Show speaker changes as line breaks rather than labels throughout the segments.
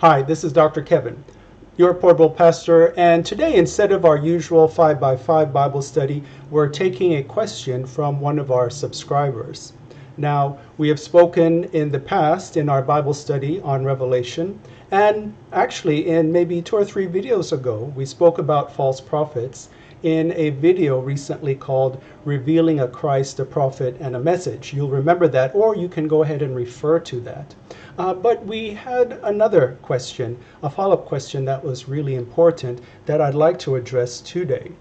Hi, this is Dr. Kevin, your portable pastor, and today instead of our usual 5x5 Bible study, we're taking a question from one of our subscribers. Now, we have spoken in the past in our Bible study on Revelation, and actually in maybe 2 or 3 videos ago, we spoke about false prophets in a video recently called Revealing a Christ, a Prophet, and a Message. You'll remember that, or you can go ahead and refer to that. But we had another question, a follow-up question that was really important that I'd like to address today.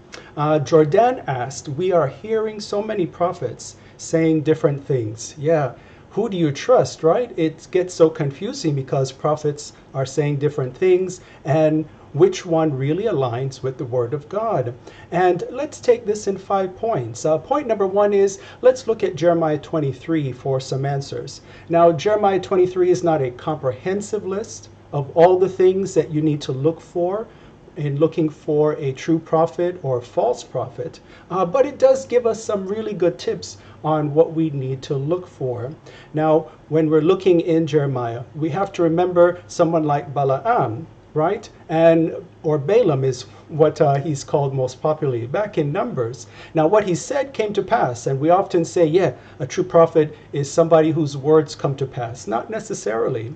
Jordan asked, we are hearing so many prophets saying different things. Yeah, who do you trust, right? It gets so confusing because prophets are saying different things, and which one really aligns with the Word of God? And let's take this in 5 points. Point number 1 is, let's look at Jeremiah 23 for some answers. Now, Jeremiah 23 is not a comprehensive list of all the things that you need to look for in looking for a true prophet or false prophet, but it does give us some really good tips on what we need to look for. Now, when we're looking in Jeremiah, we have to remember someone like Balaam, right? Or Balaam is what he's called most popularly back in Numbers. Now, what he said came to pass, and we often say, yeah, a true prophet is somebody whose words come to pass. Not necessarily,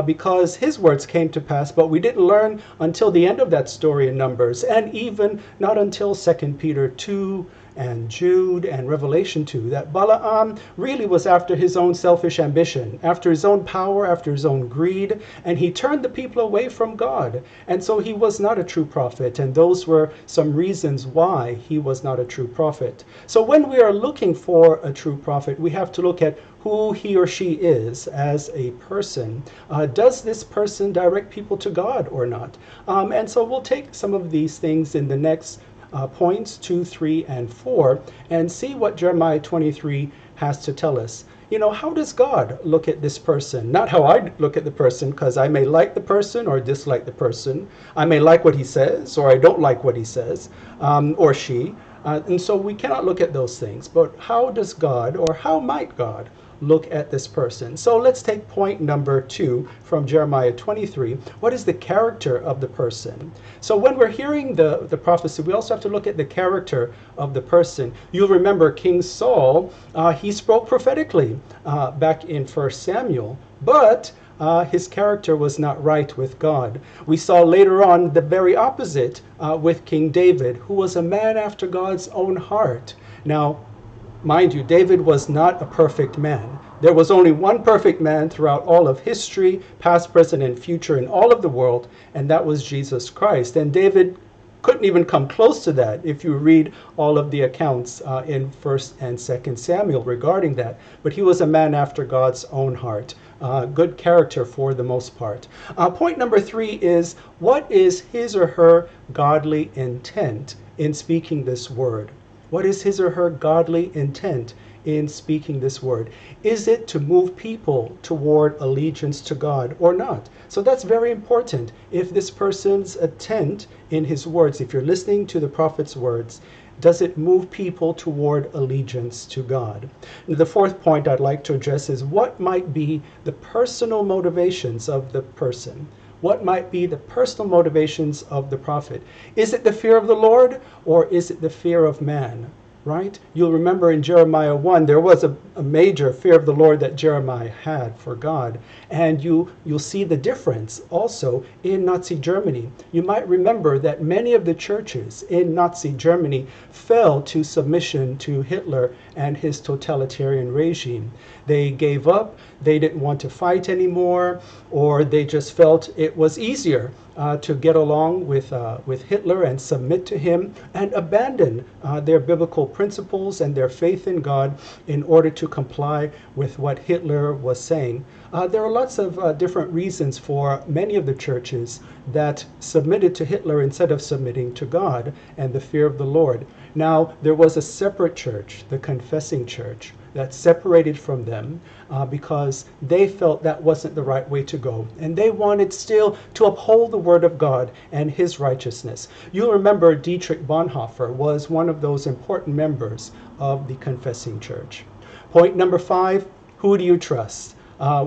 because his words came to pass, but we didn't learn until the end of that story in Numbers, and even not until 2 Peter 2 and Jude and Revelation 2, that Balaam really was after his own selfish ambition, after his own power, after his own greed, and he turned the people away from God. And so he was not a true prophet, and those were some reasons why he was not a true prophet. So when we are looking for a true prophet, we have to look at who he or she is as a person. Does this person direct people to God or not? And so we'll take some of these things in the next points 2, 3, and 4, and see what Jeremiah 23 has to tell us. You know, how does God look at this person? Not how I look at the person, because I may like the person or dislike the person. I may like what he says, or I don't like what he says, or she. And so we cannot look at those things. But how does God, or how might God, look at this person? So let's take point number 2 from Jeremiah 23. What is the character of the person? So when we're hearing the prophecy, we also have to look at the character of the person. You'll remember King Saul, he spoke prophetically back in 1 Samuel, but his character was not right with God. We saw later on the very opposite with King David, who was a man after God's own heart. Now, mind you, David was not a perfect man. There was only one perfect man throughout all of history, past, present, and future in all of the world, and that was Jesus Christ. And David couldn't even come close to that if you read all of the accounts in 1st and 2nd Samuel regarding that. But he was a man after God's own heart. Good character for the most part. Point number 3 is, what is his or her godly intent in speaking this word? What is his or her godly intent in speaking this word? Is it to move people toward allegiance to God or not? So that's very important. If this person's intent in his words, if you're listening to the prophet's words, does it move people toward allegiance to God? And the 4th point I'd like to address is, what might be the personal motivations of the person? What might be the personal motivations of the prophet? Is it the fear of the Lord, or is it the fear of man? Right? You'll remember in Jeremiah 1, there was a major fear of the Lord that Jeremiah had for God. And you'll see the difference also in Nazi Germany. You might remember that many of the churches in Nazi Germany fell to submission to Hitler and his totalitarian regime. They gave up, they didn't want to fight anymore, or they just felt it was easier to get along with Hitler and submit to him and abandon their biblical principles and their faith in God in order to comply with what Hitler was saying. There are lots of different reasons for many of the churches that submitted to Hitler instead of submitting to God and the fear of the Lord. Now, there was a separate church, the Confessing Church, that separated from them because they felt that wasn't the right way to go. And they wanted still to uphold the Word of God and His righteousness. You'll remember Dietrich Bonhoeffer was one of those important members of the Confessing Church. Point number 5, who do you trust?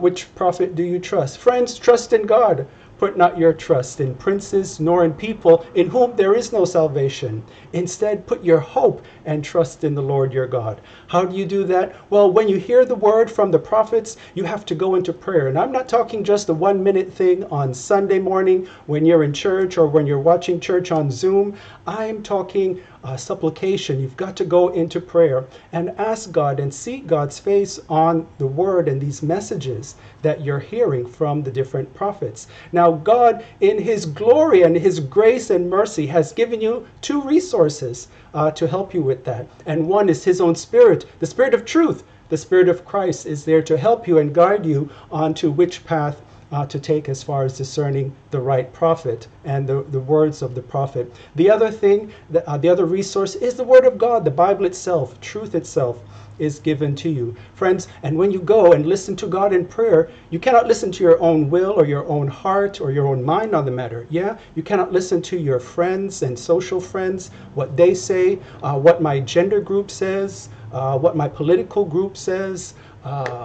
Which prophet do you trust? Friends, trust in God. Put not your trust in princes, nor in people in whom there is no salvation. Instead, put your hope and trust in the Lord your God. How do you do that? Well, when you hear the word from the prophets, you have to go into prayer. And I'm not talking just a 1-minute thing on Sunday morning when you're in church or when you're watching church on Zoom. I'm talking supplication. You've got to go into prayer and ask God and seek God's face on the word and these messages that you're hearing from the different prophets. Now, God, in his glory and his grace and mercy, has given you 2 resources to help you with that. And one is his own Spirit, the Spirit of truth. The Spirit of Christ is there to help you and guide you onto which path to take as far as discerning the right prophet and the words of the prophet. The other thing, the other resource is the Word of God, the Bible itself, truth itself is given to you. Friends, and when you go and listen to God in prayer, you cannot listen to your own will or your own heart or your own mind on the matter. Yeah, you cannot listen to your friends and social friends, what they say, what my gender group says, what my political group says,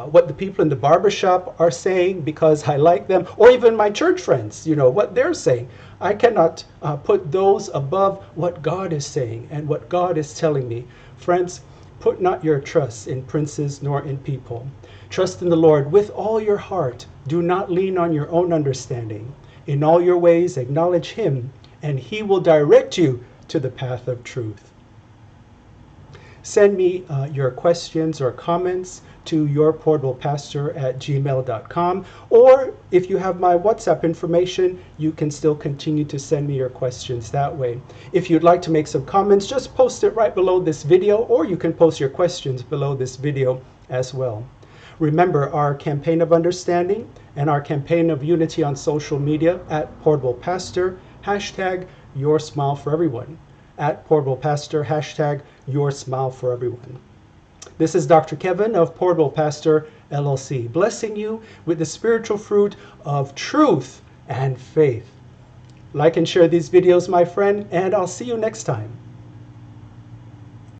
what the people in the barbershop are saying because I like them, or even my church friends, what they're saying. I cannot put those above what God is saying and what God is telling me. Friends, put not your trust in princes nor in people. Trust in the Lord with all your heart. Do not lean on your own understanding. In all your ways acknowledge him, and he will direct you to the path of truth. Send me your questions or comments to yourportablepastor@gmail.com, or if you have my WhatsApp information, you can still continue to send me your questions that way. If you'd like to make some comments, just post it right below this video, or you can post your questions below this video as well. Remember our campaign of understanding and our campaign of unity on social media @portablepastor, #YourSmileForEveryone. @portablepastor, #YourSmileForEveryone. This is Dr. Kevin of Portable Pastor LLC, blessing you with the spiritual fruit of truth and faith. Like and share these videos, my friend, and I'll see you next time.